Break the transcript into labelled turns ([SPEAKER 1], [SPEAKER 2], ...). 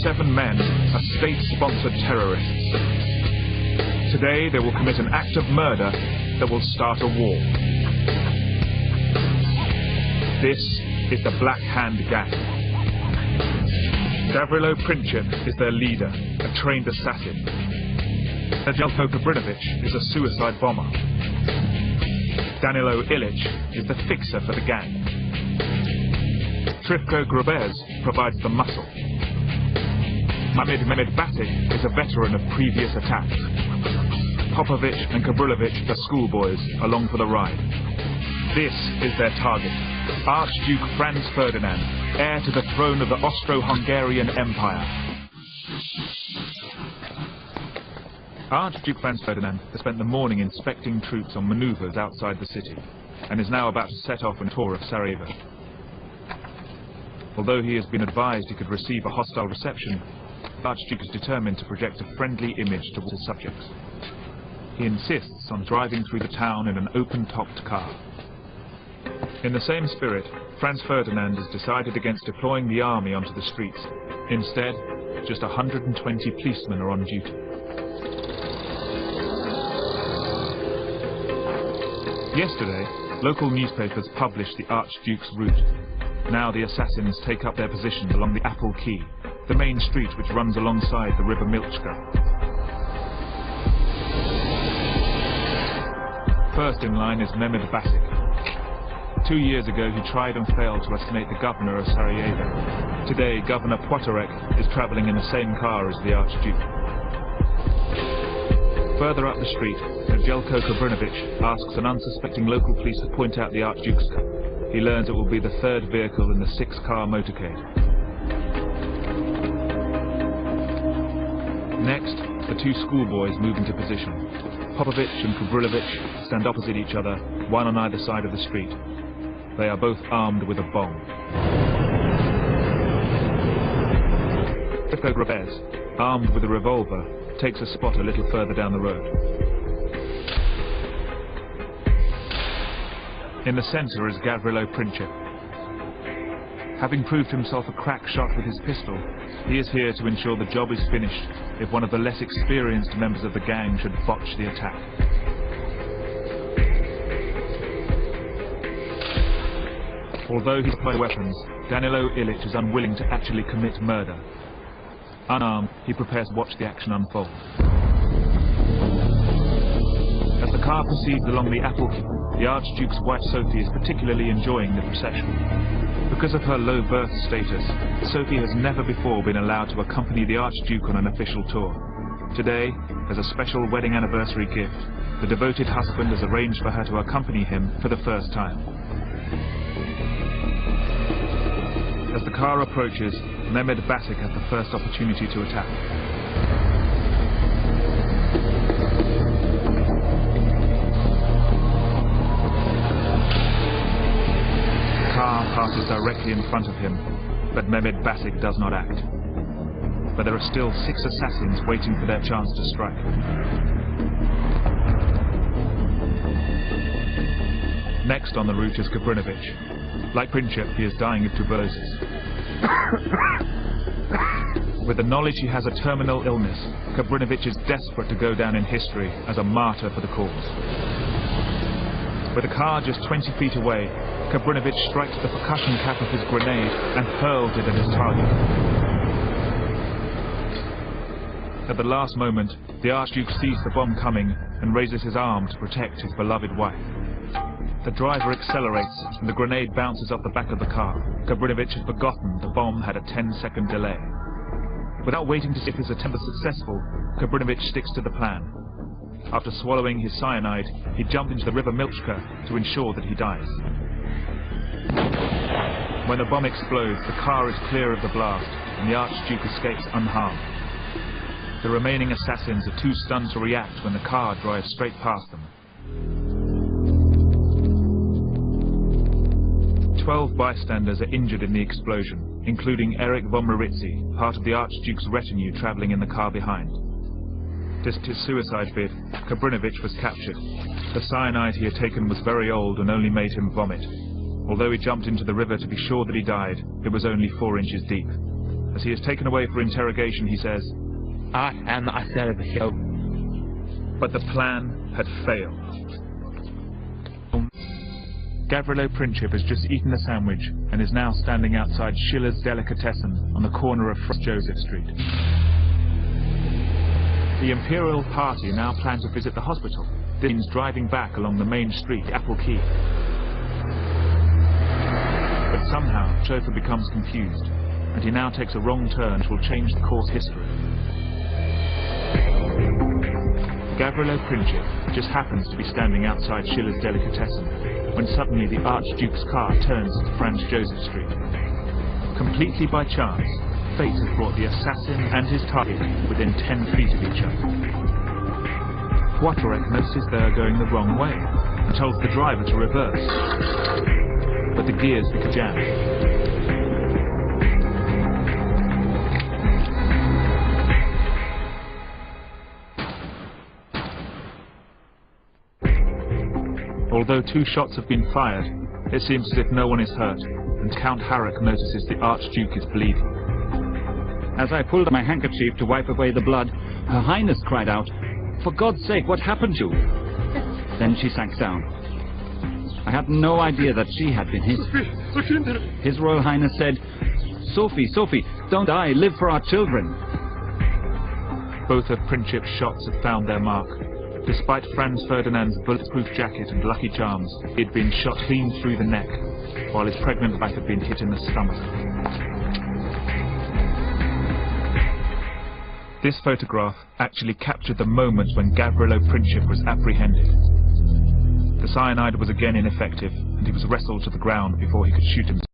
[SPEAKER 1] 7 men are state-sponsored terrorists. Today they will commit an act of murder that will start a war. This is the Black Hand Gang. Gavrilo Princip is their leader, a trained assassin. Jelko Kabrinovic is a suicide bomber. Danilo Ilic is the fixer for the gang. Trifko Grabez provides the muscle. Mehmed Batik is a veteran of previous attacks. Popovic and Kabrilovic are schoolboys along for the ride. This is their target, Archduke Franz Ferdinand, heir to the throne of the Austro-Hungarian Empire. Archduke Franz Ferdinand has spent the morning inspecting troops on maneuvers outside the city, and is now about to set off on a tour of Sarajevo. Although he has been advised he could receive a hostile reception, the Archduke is determined to project a friendly image towards his subjects. He insists on driving through the town in an open-topped car. In the same spirit, Franz Ferdinand has decided against deploying the army onto the streets. Instead, just 120 policemen are on duty. Yesterday, local newspapers published the Archduke's route. Now the assassins take up their positions along the Apple Quay, the main street which runs alongside the river Milchka. First in line is Mehmed Batik. 2 years ago he tried and failed to assassinate the governor of Sarajevo. Today Governor Potorek is travelling in the same car as the Archduke. Further up the street, Jelko Kabrinovic asks an unsuspecting local police to point out the Archduke's car. He learns it will be the 3rd vehicle in the 6-car motorcade. Next, the 2 schoolboys move into position. Popovic and Kabrilovic stand opposite each other, one on either side of the street. They are both armed with a bomb. Trifko Grabez, armed with a revolver, takes a spot a little further down the road. In the centre is Gavrilo Princip. Having proved himself a crack shot with his pistol, he is here to ensure the job is finished if one of the less experienced members of the gang should botch the attack. Although he supplied weapons, Danilo Ilic is unwilling to actually commit murder. Unarmed, he prepares to watch the action unfold. As the car proceeds along the Apple Quay, the Archduke's wife Sophie is particularly enjoying the procession. Because of her low birth status, Sophie has never before been allowed to accompany the Archduke on an official tour. Today, as a special wedding anniversary gift, the devoted husband has arranged for her to accompany him for the first time. As the car approaches, Mehmed Batik has the first opportunity to attack. The car passes directly in front of him, but Mehmed Batik does not act. But there are still 6 assassins waiting for their chance to strike. Next on the route is Kabrinovic. Like Princip, he is dying of tuberculosis. With the knowledge he has a terminal illness, Kabrinovic is desperate to go down in history as a martyr for the cause. With the car just 20 feet away, Kabrinovic strikes the percussion cap of his grenade and hurls it at his target. At the last moment, the Archduke sees the bomb coming and raises his arm to protect his beloved wife. The driver accelerates and the grenade bounces off the back of the car. Kabrinovic had forgotten the bomb had a 10-second delay. Without waiting to see if his attempt was successful, Kabrinovic sticks to the plan. After swallowing his cyanide, he jumped into the river Milchka to ensure that he dies. When the bomb explodes, the car is clear of the blast and the Archduke escapes unharmed. The remaining assassins are too stunned to react when the car drives straight past them. 12 bystanders are injured in the explosion, including Erich von Maritzi, part of the Archduke's retinue travelling in the car behind. Despite his suicide bid, Kabrinovic was captured. The cyanide he had taken was very old and only made him vomit. Although he jumped into the river to be sure that he died, it was only 4 inches deep. As he is taken away for interrogation, he says,
[SPEAKER 2] I am Sarajevo.
[SPEAKER 1] but the plan had failed. Gavrilo Princip has just eaten a sandwich and is now standing outside Schiller's Delicatessen on the corner of Franz Joseph Street. The Imperial Party now plan to visit the hospital. This means driving back along the main street, Apple Key. But somehow, the chauffeur becomes confused, and he now takes a wrong turn which will change the course history. Gavrilo Princip just happens to be standing outside Schiller's Delicatessen when suddenly the Archduke's car turns into Franz Joseph Street. Completely by chance, fate has brought the assassin and his target within 10 feet of each other. Poitorek notices they are going the wrong way and tells the driver to reverse, but the gears become jammed. Although 2 shots have been fired, it seems as if no one is hurt, and Count Harrach notices the Archduke is bleeding.
[SPEAKER 3] As I pulled my handkerchief to wipe away the blood, Her Highness cried out, "For God's sake, what happened to you?" Then she sank down. I had no idea that she had been hit. His Royal Highness said, Sophie, Sophie, don't die, live for our children."
[SPEAKER 1] Both of Princip's shots had found their mark. Despite Franz Ferdinand's bulletproof jacket and lucky charms, he had been shot clean through the neck, while his pregnant wife had been hit in the stomach. This photograph actually captured the moment when Gavrilo Princip was apprehended. The cyanide was again ineffective, and he was wrestled to the ground before he could shoot himself.